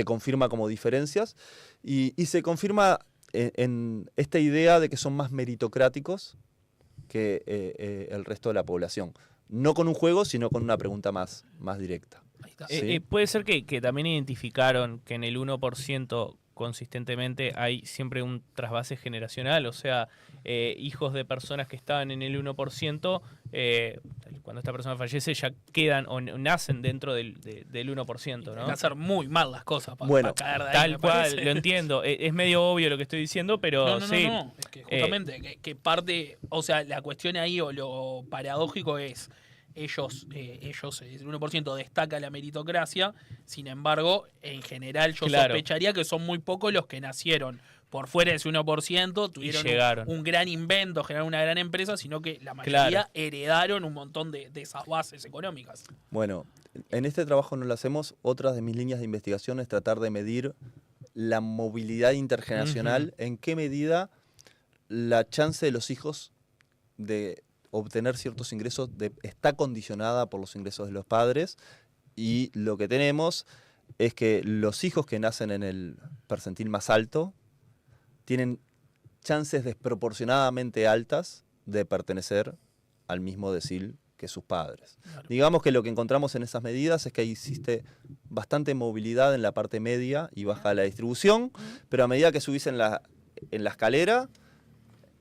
confirma como diferencias y se confirma en esta idea de que son más meritocráticos que el resto de la población. No con un juego, sino con una pregunta más directa. Ahí está. Sí. Puede ser que también identificaron que en el 1% consistentemente hay siempre un trasvase generacional, o sea, hijos de personas que estaban en el 1%, cuando esta persona fallece ya quedan o nacen dentro del 1%, ¿no? Hay que hacer muy mal las cosas para caer de ahí. Tal me cual, parece. lo entiendo. Es medio obvio lo que estoy diciendo, pero No, sí. no. Es que justamente que parte, o sea, la cuestión ahí o lo paradójico es ellos el 1% destaca la meritocracia, sin embargo, en general yo sospecharía que son muy pocos los que nacieron por fuera de ese 1%, tuvieron un gran invento, generaron una gran empresa, sino que la mayoría heredaron un montón de esas bases económicas. Bueno, en este trabajo no lo hacemos. Otra de mis líneas de investigación es tratar de medir la movilidad intergeneracional, en qué medida la chance de los hijos de obtener ciertos ingresos está condicionada por los ingresos de los padres, y lo que tenemos es que los hijos que nacen en el percentil más alto tienen chances desproporcionadamente altas de pertenecer al mismo decil que sus padres. Claro. Digamos que lo que encontramos en esas medidas es que existe bastante movilidad en la parte media y baja de la distribución, pero a medida que subís en la escalera,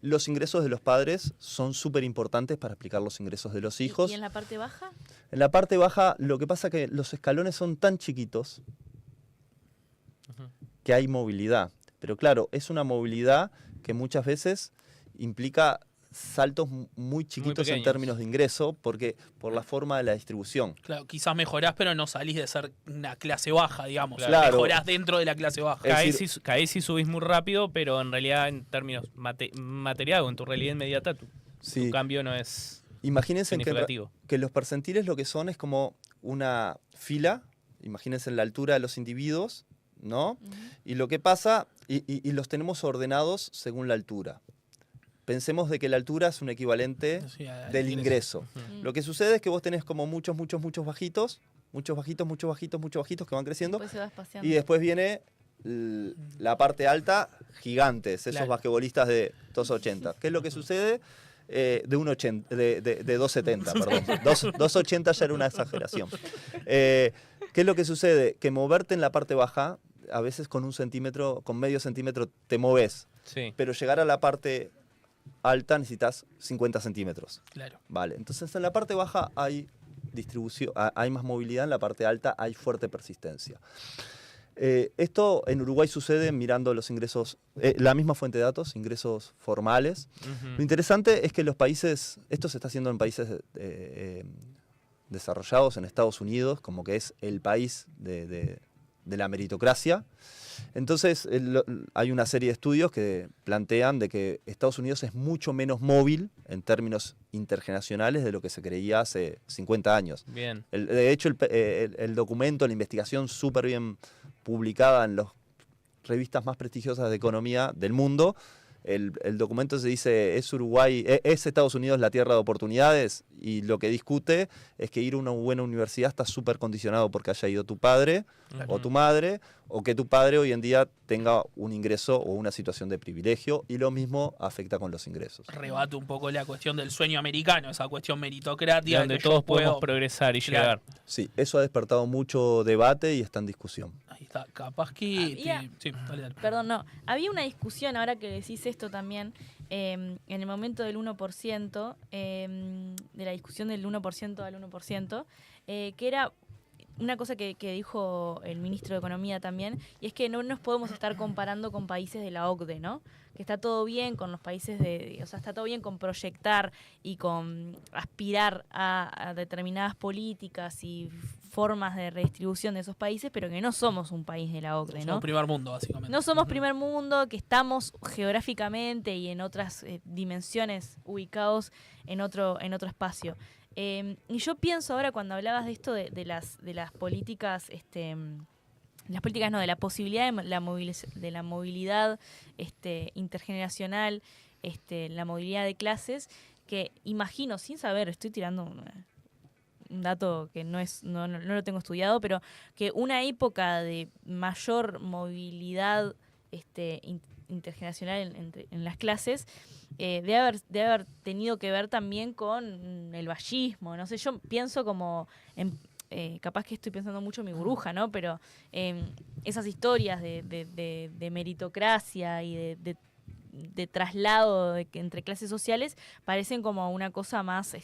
los ingresos de los padres son súper importantes para explicar los ingresos de los hijos. ¿Y en la parte baja? En la parte baja lo que pasa es que los escalones son tan chiquitos que hay movilidad. Pero claro, es una movilidad que muchas veces implica saltos muy chiquitos en términos de ingreso, porque por la forma de la distribución. Claro, quizás mejorás, pero no salís de ser una clase baja, digamos. Claro. Mejorás dentro de la clase baja. Caís y subís muy rápido, pero en realidad en términos material o en tu realidad inmediata, tu cambio no es significativo. Que los percentiles lo que son es como una fila, imagínense en la altura de los individuos, ¿no? Y lo que pasa, y los tenemos ordenados según la altura. Pensemos de que la altura es un equivalente del ingreso. Lo que sucede es que vos tenés como muchos bajitos, muchos bajitos que van creciendo. Después se va espaciando. Y después viene la parte alta, gigantes, esos basquetbolistas de 2.80. ¿Qué es lo que sucede? De 2.70, perdón. 2.80 ya era una exageración. ¿Qué es lo que sucede? Que moverte en la parte baja, a veces con medio centímetro te moves. Sí. Pero llegar a la parte alta necesitas 50 centímetros. Claro. Vale, entonces en la parte baja hay distribución, hay más movilidad, en la parte alta hay fuerte persistencia. Esto en Uruguay sucede mirando los ingresos, la misma fuente de datos, ingresos formales. Lo interesante es que los países, esto se está haciendo en países desarrollados, en Estados Unidos, como que es el país de la meritocracia. Entonces hay una serie de estudios que plantean de que Estados Unidos es mucho menos móvil en términos intergeneracionales de lo que se creía hace 50 años. Bien. De hecho, el documento, la investigación súper bien publicada en las revistas más prestigiosas de economía del mundo, el documento se dice, ¿es Estados Unidos la tierra de oportunidades? Y lo que discute es que ir a una buena universidad está súper condicionado porque haya ido tu padre o tu madre, o que tu padre hoy en día tenga un ingreso o una situación de privilegio, y lo mismo afecta con los ingresos. Rebate un poco la cuestión del sueño americano, esa cuestión meritocrática. Donde que todos yo puedo podemos progresar y llegar. Sí, eso ha despertado mucho debate y está en discusión. Ahí está, capaz que... Sí, dale. Perdón, no. Había una discusión, ahora que decís esto también, en el momento del 1%, de la discusión del 1% al 1%, que era una cosa que dijo el ministro de Economía también, y es que no nos podemos estar comparando con países de la OCDE, ¿no? Que está todo bien con los países o sea, está todo bien con proyectar y con aspirar a determinadas políticas y formas de redistribución de esos países, pero que no somos un país de la OCDE, ¿no? Somos primer mundo, básicamente. No somos primer mundo, que estamos geográficamente y en otras dimensiones ubicados en otro espacio. Y yo pienso ahora, cuando hablabas de esto de las políticas, de la posibilidad de la movilidad intergeneracional, la movilidad de clases, que imagino, sin saber, estoy tirando un dato que no lo tengo estudiado, pero que una época de mayor movilidad intergeneracional en las clases debe haber tenido que ver también con el vallismo. No sé, yo pienso como capaz que estoy pensando mucho en mi burbuja, ¿no? Pero esas historias de meritocracia y de traslado entre clases sociales parecen como una cosa más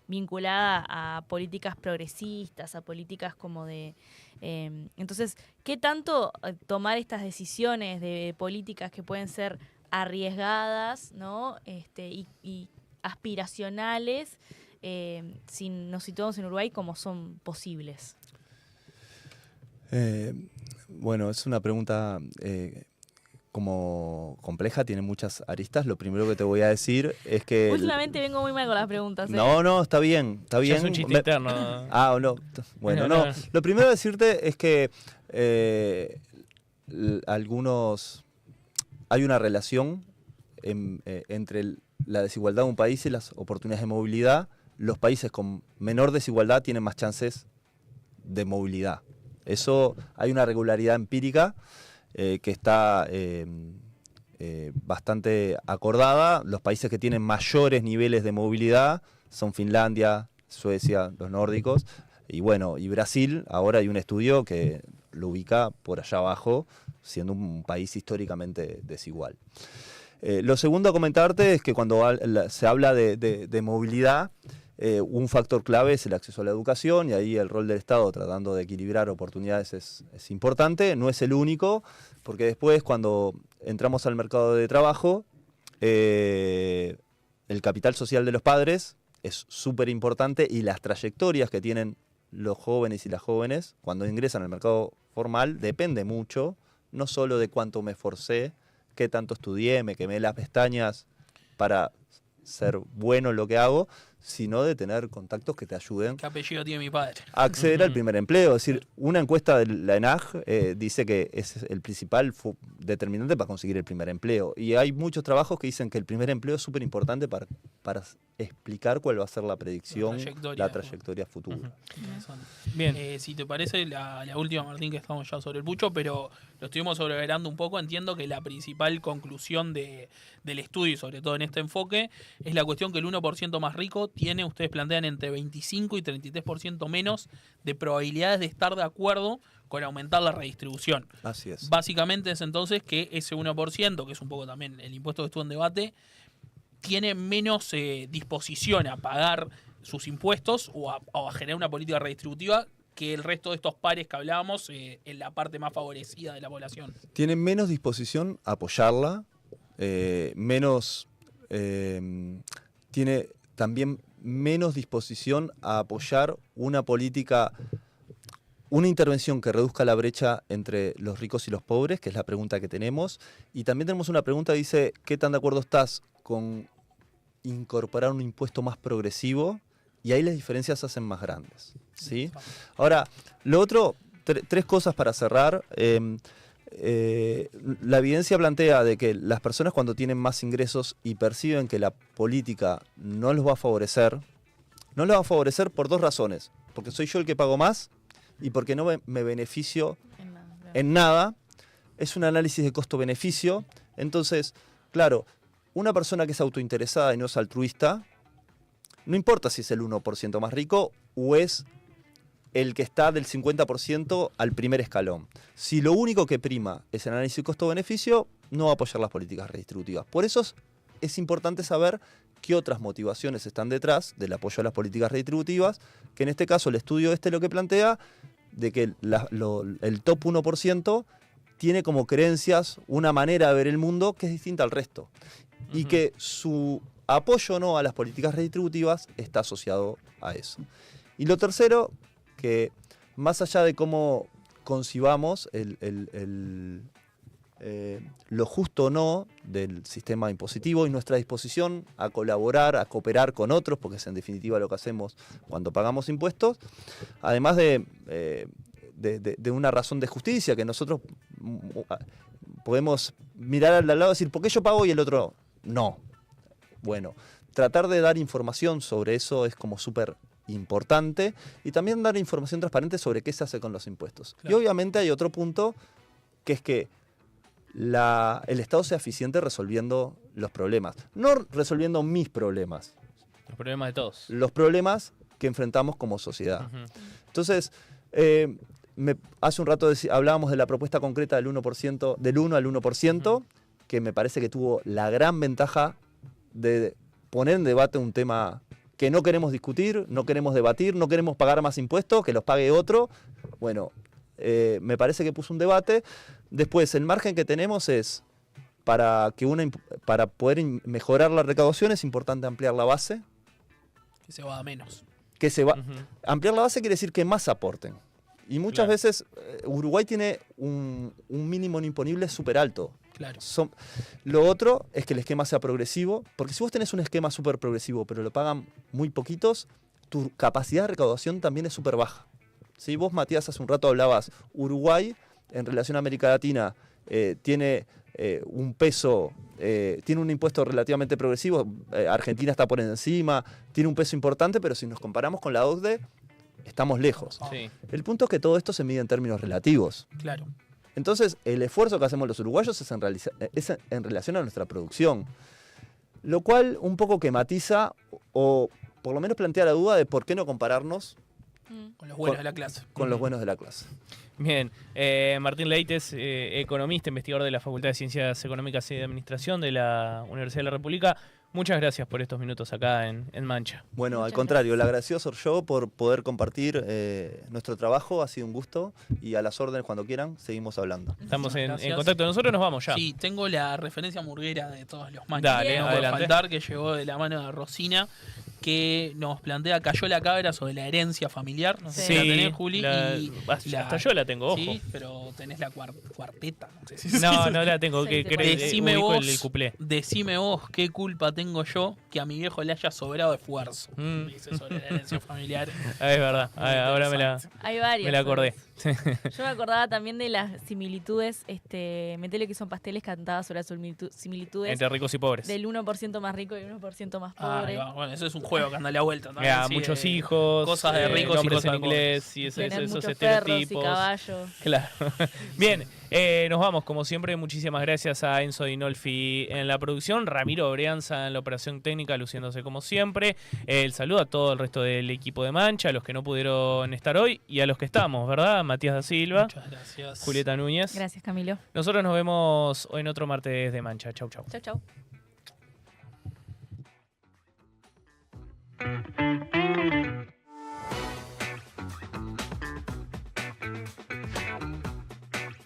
vinculada a políticas progresistas, a políticas como de... entonces, ¿qué tanto tomar estas decisiones de políticas que pueden ser arriesgadas, ¿no? Y aspiracionales, si nos situamos en Uruguay, como son posibles? Bueno, es una pregunta como compleja, tiene muchas aristas. Lo primero que te voy a decir es que... Últimamente vengo muy mal con las preguntas. No, está bien. Ya es un chiste interno. No. Bueno, no. Lo primero a decirte es que hay una relación entre la desigualdad de un país y las oportunidades de movilidad. Los países con menor desigualdad tienen más chances de movilidad. Eso, hay una regularidad empírica que está bastante acordada. Los países que tienen mayores niveles de movilidad son Finlandia, Suecia, los nórdicos, y Brasil. Ahora hay un estudio que lo ubica por allá abajo, siendo un país históricamente desigual. Lo segundo a comentarte es que cuando se habla de movilidad, un factor clave es el acceso a la educación, y ahí el rol del Estado tratando de equilibrar oportunidades es importante. No es el único, porque después, cuando entramos al mercado de trabajo, el capital social de los padres es súper importante, y las trayectorias que tienen los jóvenes y las jóvenes cuando ingresan al mercado formal depende mucho, no solo de cuánto me esforcé, qué tanto estudié, me quemé las pestañas para ser bueno en lo que hago, sino de tener contactos que te ayuden. ¿Qué apellido tiene mi padre? A acceder al primer empleo. Es decir, una encuesta de la ENAG dice que es el principal determinante para conseguir el primer empleo. Y hay muchos trabajos que dicen que el primer empleo es súper importante para explicar cuál va a ser la predicción, la trayectoria futura. Bien. Si te parece, la última, Martín, que estamos ya sobre el pucho, pero lo estuvimos sobrevolando un poco. Entiendo que la principal conclusión del estudio, y sobre todo en este enfoque, es la cuestión que el 1% más rico tiene, ustedes plantean, entre 25 y 33% menos de probabilidades de estar de acuerdo con aumentar la redistribución. Así es. Básicamente es entonces que ese 1%, que es un poco también el impuesto que estuvo en debate, tiene menos disposición a pagar sus impuestos o a generar una política redistributiva que el resto de estos pares que hablábamos en la parte más favorecida de la población. Tienen menos disposición a apoyarla, tiene también menos disposición a apoyar una política, una intervención que reduzca la brecha entre los ricos y los pobres, que es la pregunta que tenemos. Y también tenemos una pregunta que dice, ¿qué tan de acuerdo estás con incorporar un impuesto más progresivo? Y ahí las diferencias se hacen más grandes, ¿sí? Ahora, lo otro, tres cosas para cerrar. La evidencia plantea de que las personas cuando tienen más ingresos y perciben que la política no los va a favorecer, no los va a favorecer por dos razones. Porque soy yo el que pago más y porque no me beneficio en nada. Es un análisis de costo-beneficio. Entonces, claro, una persona que es autointeresada y no es altruista, no importa si es el 1% más rico o es el que está del 50% al primer escalón. Si lo único que prima es el análisis costo-beneficio, no va a apoyar las políticas redistributivas. Por eso es importante saber qué otras motivaciones están detrás del apoyo a las políticas redistributivas, que en este caso el estudio lo que plantea, de que el top 1% tiene como creencias una manera de ver el mundo que es distinta al resto. Y que su apoyo o no a las políticas redistributivas está asociado a eso. Y lo tercero, que más allá de cómo concibamos lo justo o no del sistema impositivo y nuestra disposición a colaborar, a cooperar con otros, porque es en definitiva lo que hacemos cuando pagamos impuestos, además de una razón de justicia, que nosotros podemos mirar al lado y decir, ¿por qué yo pago y el otro no? Bueno, tratar de dar información sobre eso es como súper importante y también dar información transparente sobre qué se hace con los impuestos. Claro. Y obviamente hay otro punto, que es que el Estado sea eficiente resolviendo los problemas. No resolviendo mis problemas. Los problemas de todos. Los problemas que enfrentamos como sociedad. Entonces, hace un rato hablábamos de la propuesta concreta del 1%, del 1 al 1%, que me parece que tuvo la gran ventaja de poner en debate un tema que no queremos discutir, no queremos debatir, no queremos pagar más impuestos, que los pague otro. Bueno, me parece que puso un debate. Después, el margen que tenemos es, para poder mejorar la recaudación, es importante ampliar la base. Que se va a menos. Ampliar la base quiere decir que más aporten. Y muchas veces Uruguay tiene un mínimo no imponible súper alto. Claro. Lo otro es que el esquema sea progresivo, porque si vos tenés un esquema súper progresivo, pero lo pagan muy poquitos, tu capacidad de recaudación también es súper baja. ¿Sí? Vos, Matías, hace un rato hablabas, Uruguay, en relación a América Latina, tiene un peso, tiene un impuesto relativamente progresivo, Argentina está por encima, tiene un peso importante, pero si nos comparamos con la OCDE, estamos lejos. Sí. El punto es que todo esto se mide en términos relativos. Claro. Entonces, el esfuerzo que hacemos los uruguayos es en relación a nuestra producción. Lo cual un poco que matiza o por lo menos plantea la duda de por qué no compararnos con los buenos de la clase. Con los buenos de la clase. Bien, Martín Leites, economista, investigador de la Facultad de Ciencias Económicas y de Administración de la Universidad de la República. Muchas gracias por estos minutos acá en Mancha. Bueno, Muchas al contrario, gracias. el agradecido soy yo por poder compartir nuestro trabajo. Ha sido un gusto y a las órdenes cuando quieran seguimos hablando. Estamos en Gracias. contacto. Nosotros nos vamos ya. Sí, tengo la referencia murguera de todos los manchas. Dale, no puede adelante. faltar, que llegó de la mano de Rosina, que nos plantea Cayó la cabra sobre la herencia familiar. No sé si la tenés, Juli. Hasta yo la tengo, ojo. Sí, pero tenés la cuarteta. No sé si No la tengo. Sí, Que te creo parece. que Decime ubico vos, el cuplé. decime vos qué culpa tengo yo que a mi viejo le haya sobrado esfuerzo. Mm. Dice sobre la herencia familiar. Ah, es verdad. Muy Ahora interesante. Hay varias. me la acordé. Yo me acordaba también de las similitudes, Metele que son pasteles cantadas sobre las similitudes Entre ricos y pobres. del 1% más rico y el 1% más Ah, pobre. ahí va. Bueno, eso es un juego que anda a la vuelta también. Mira, sí, muchos de hijos, cosas de ricos y nombres cosas en de inglés y Tener esos muchos perros y estereotipos. caballos. Claro. Bien, nos vamos. Como siempre, muchísimas gracias a Enzo Dinolfi en la producción, Ramiro Brianza en la operación técnica, luciéndose como siempre. El saludo a todo el resto del equipo de Mancha, a los que no pudieron estar hoy y a los que estamos, ¿verdad? Matías da Silva, Muchas gracias. Julieta Núñez. Gracias, Camilo. Nosotros nos vemos hoy en otro martes de Mancha. Chau, chau. Chau, chau.